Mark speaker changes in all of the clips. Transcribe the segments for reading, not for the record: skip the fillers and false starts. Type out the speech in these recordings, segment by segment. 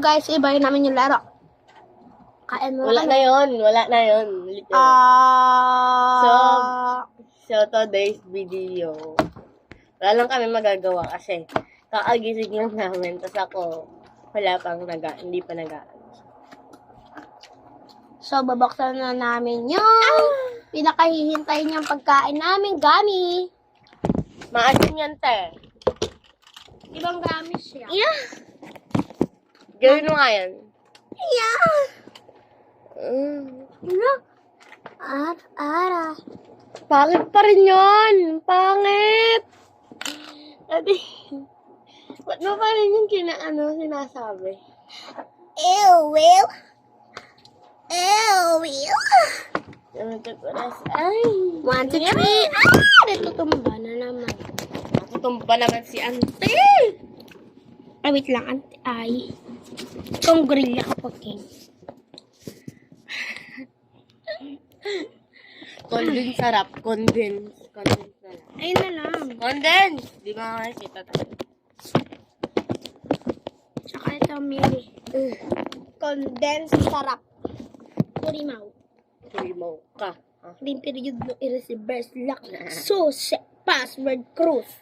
Speaker 1: guys, ibahin namin yung laro. Kain mo
Speaker 2: Wala na yun. So today's video, wala lang kami magagawa kasi kaagising lang namin. Tapos ako, hindi pa
Speaker 1: So, babaksan na namin yung pinakahihintay niyang pagkain namin, gummy.
Speaker 2: Maasim yan, te.
Speaker 1: Ibang gummy siya.
Speaker 2: Yeah. Gawin mo nga yan.
Speaker 1: Yeah. Ano? Ara.
Speaker 2: Pangit pa rin yun. Pangit. Ate, ba't mo pa rin yung sinasabi?
Speaker 1: Ew.
Speaker 2: Ay.
Speaker 1: 1, 2, 3. Natutumba na naman.
Speaker 2: Natutumba naman si ante.
Speaker 1: Ay, wait lang, ante. Ay. Itong gorilla kapag king.
Speaker 2: Condense sarap. Condense na lang.
Speaker 1: Ayun na lang.
Speaker 2: Condense! Di ba makakita tayo?
Speaker 1: Tsaka ito, mili. Condensed sarap. Kurimaw.
Speaker 2: Kurimaw ka.
Speaker 1: Rin period no i-reverse lock. So, password cruise.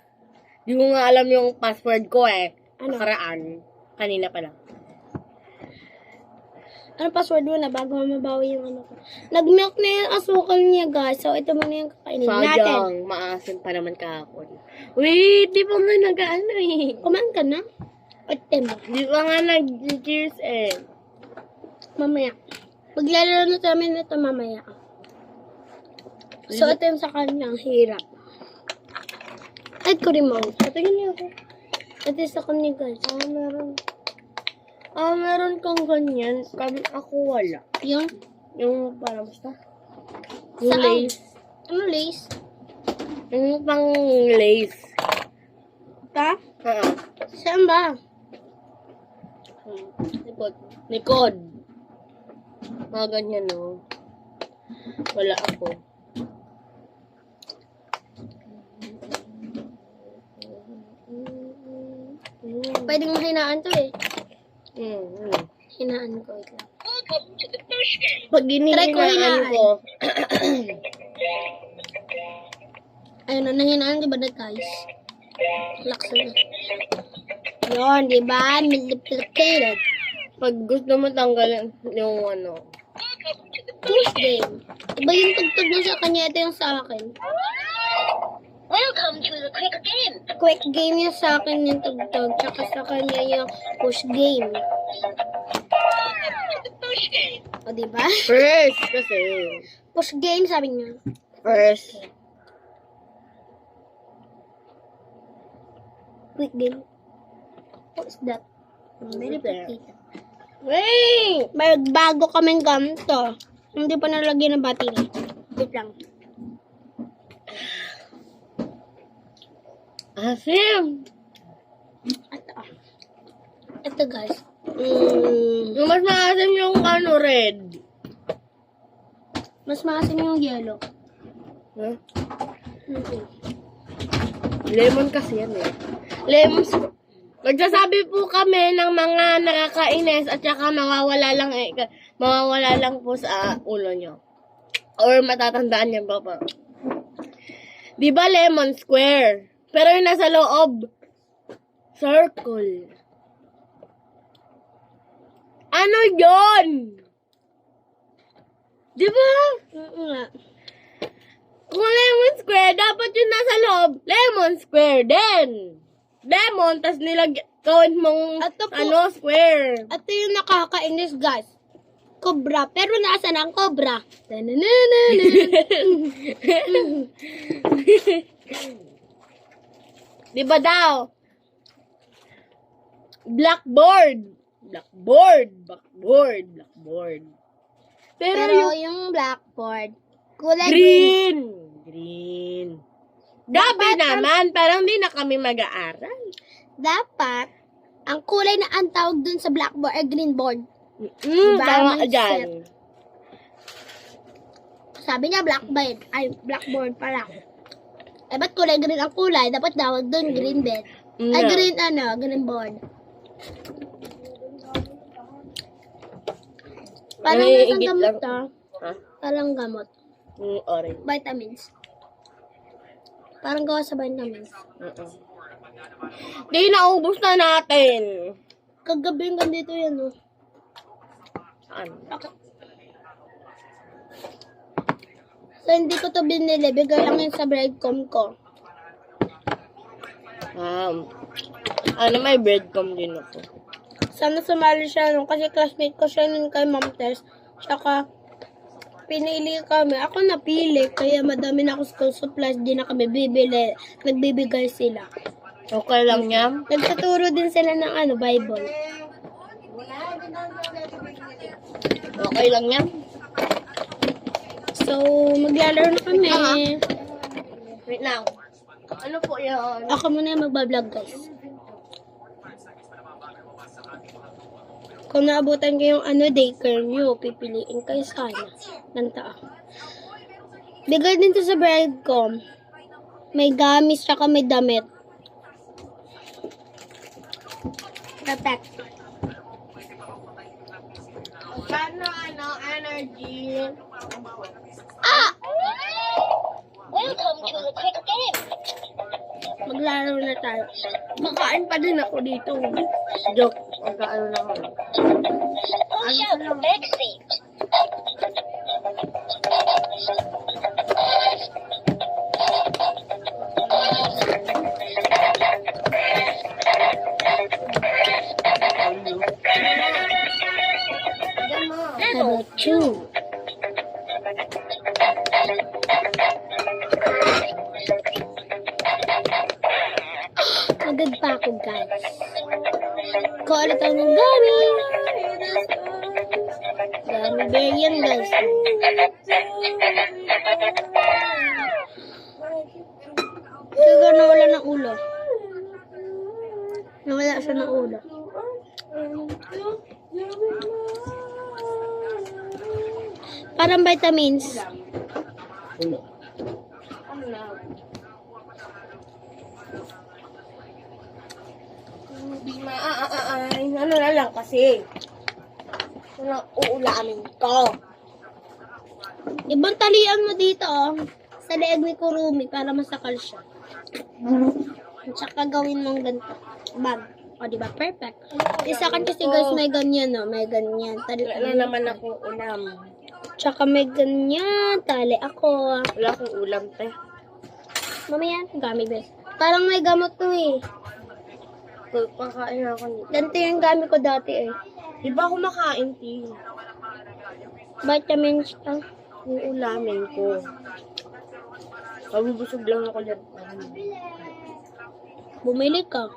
Speaker 2: Di mo nga alam yung password ko eh.
Speaker 1: Ano?
Speaker 2: Nakaraan. Kanina pa lang.
Speaker 1: Ano password mo na bago mabawi yung ano ko? Nag-milk na yung asukal niya, guys. So, ito muna yung kakainin natin.
Speaker 2: Sayang. Maasim pa naman kahapon. Wait, di pa nga nag-ano eh.
Speaker 1: Kumain ka na? Ate mo.
Speaker 2: Di pa nga nag-cheers eh.
Speaker 1: Mamaya. Maglalaro na namin ito mamaya. So, ito yung sa kanyang hirap. Ay, kurimaw.
Speaker 2: Patingin niyo ako.
Speaker 1: Ito yung sa kanya, guys.
Speaker 2: Meron kang ganyan. Ako wala.
Speaker 1: Yung?
Speaker 2: Yung parang basta. Yung
Speaker 1: Saan?
Speaker 2: lace.
Speaker 1: Ano lace?
Speaker 2: Yung pang lace.
Speaker 1: Ta?
Speaker 2: Oo.
Speaker 1: Saan ba?
Speaker 2: Likod. Mga ganyan, no? Wala ako.
Speaker 1: Pwede mong hinaan to eh. Hinaan ko. Wait lang.
Speaker 2: Pag
Speaker 1: Try ko
Speaker 2: ginihinaan
Speaker 1: hinaan.
Speaker 2: ko,
Speaker 1: Ayun na, nahinaan di ba na guys? Laksan na. Yun, di ba? Multiplicated.
Speaker 2: pag gusto mo tanggalin yung
Speaker 1: Push game. Iba yung tugtog mo sa kanya, ito yung sa akin.
Speaker 3: Welcome to the quick game.
Speaker 1: Quick game yung sa akin yung tugtog, tsaka sa kanya yung push game. O, di ba?
Speaker 2: first kasi.
Speaker 1: Push game, sabi niya.
Speaker 2: First.
Speaker 1: Quick game. What's that? Very pretty.
Speaker 2: Wait!
Speaker 1: May bago kaming ganito. Hindi pa nalagyan ng battery. Wait lang.
Speaker 2: Asim!
Speaker 1: Ito guys.
Speaker 2: Yung mas maasim yung red.
Speaker 1: Mas maasim yung yellow.
Speaker 2: Huh?
Speaker 1: Mm-hmm.
Speaker 2: Lemon kasi yan eh. Lemon. Magsasabi po kami ng mga nakakainis at saka mawawala lang po sa ulo nyo. Or matatandaan nyo ba pa. Di ba lemon square? Pero yung nasa loob, circle. Ano yon? Di ba? Kung lemon square, dapat yung nasa loob, lemon square din. Lemon, tas gawin mong
Speaker 1: Ito po.
Speaker 2: Square.
Speaker 1: Ito yung nakakainis guys. Cobra. Pero nasaan ang cobra?
Speaker 2: Di ba daw? Blackboard.
Speaker 1: Pero yung blackboard, kulay
Speaker 2: green. Gabi
Speaker 1: Dapat
Speaker 2: naman, parang di na kami mag-aaral.
Speaker 1: Dapat, ang kulay na ang tawag dun sa blackboard ay green board.
Speaker 2: Tama ka
Speaker 1: May
Speaker 2: dyan.
Speaker 1: Sabi niya blackboard. Ay, blackboard pala. Eh, ba't kulay green ang kulay? Dapat tawag dun green bed. Ay, green board. Parang isang
Speaker 2: Naiigit
Speaker 1: gamot
Speaker 2: lang. Ha?
Speaker 1: Parang gamot.
Speaker 2: Orange.
Speaker 1: Vitamins. Parang gawa sa vitamins.
Speaker 2: Di, naubos na natin.
Speaker 1: Kagabi hanggang dito yan, oh.
Speaker 2: Saan?
Speaker 1: So, hindi ko to binili. Bigay lang yun sa breadcom ko.
Speaker 2: Ano, may breadcom din ako.
Speaker 1: Sana sumali siya nung kasi classmate ko siya nun kay Mom Tess. Tsaka, pinili kami. Ako napili. Kaya madami na ako school supplies. Di na kami bibili. Nagbibigay sila.
Speaker 2: Okay lang yan?
Speaker 1: Nagtuturo din sila ng Bible.
Speaker 2: Okay lang yan?
Speaker 1: So, maglalaro na kami.
Speaker 2: Wait lang. Ano po yan?
Speaker 1: Ako muna yung magbablog, guys. Kung naabutan ko yung daycare nyo, pipiliin kayo sana. Ganta ako. Bigay din to sa bride ko. May gamis, tsaka may damit. Perfect.
Speaker 2: Paano, energy?
Speaker 3: Welcome to the quick game.
Speaker 1: Maglaro na tayo.
Speaker 2: Makain pa din ako dito. Joke. Magkaano lang ako.
Speaker 3: Push out the back seat.
Speaker 1: Level 2. Agad pa ako, guys. Kuha ulit ako ng gummy. Gummy bear yan, guys. Kaya nawala ng ulo. Nawala siya ng ulo. Parang vitamins.
Speaker 2: Ano na? Hindi ano na lang kasi. Ano, uulamin ko.
Speaker 1: Ibang talian mo dito, oh. Sa leeg ni Kurumi para masakal siya. At saka gawin mong ganito. Bag. O, diba? Perfect. Isa kan kasi guys, may ganyan, no? May ganyan. Tali
Speaker 2: Wala na naman akong ulam.
Speaker 1: Tsaka may ganyan. Tali ako.
Speaker 2: Wala akong ulam, te.
Speaker 1: Mamaya, gamit bes. Parang may gamot to eh.
Speaker 2: Pakain ako nito.
Speaker 1: Ganito yung gamit ko dati eh.
Speaker 2: Di ba ako makain, te?
Speaker 1: Vitamins ka.
Speaker 2: Yung ulamin ko. Mabubusog lang ako dyan.
Speaker 1: Bumili ka.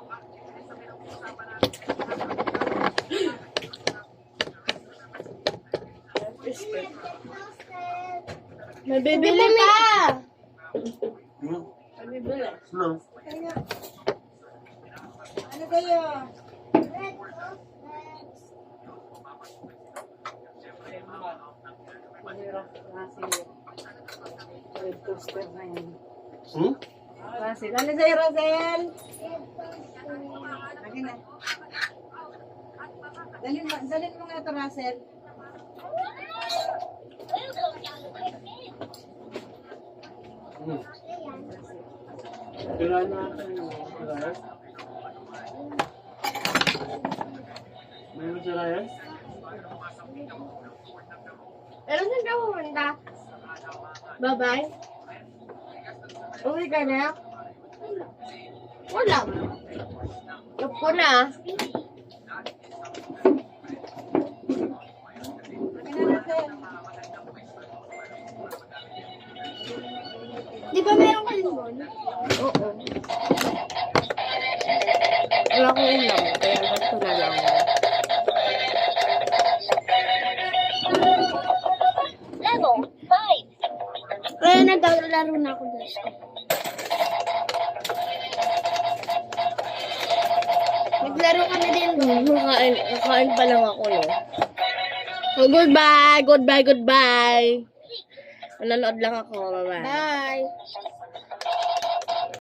Speaker 2: May bibili pa! May bibili.
Speaker 4: No.
Speaker 2: Ano kayo?
Speaker 4: Hmm?
Speaker 2: Russell. Ano sa'yo, Russell? Lagi na. Dalhin mo nga ito, Russell.
Speaker 4: Hmm. Kailan natin yung Reyes? Mayroon si Reyes?
Speaker 2: Pero saan ka pumunta? Bye-bye. Uwi ka na? Wala. Love ko na.
Speaker 1: Di ba meron ka limon?
Speaker 2: Oo. Wala akong ulam. Kaya gusto na lang.
Speaker 3: Level 5.
Speaker 1: Kaya naglalaro na ako guys. Naglaro kami din.
Speaker 2: Nakain pa lang ako, no? Oh, goodbye! Goodbye! Goodbye! Manonood lang ako. Bye-bye.
Speaker 1: Bye!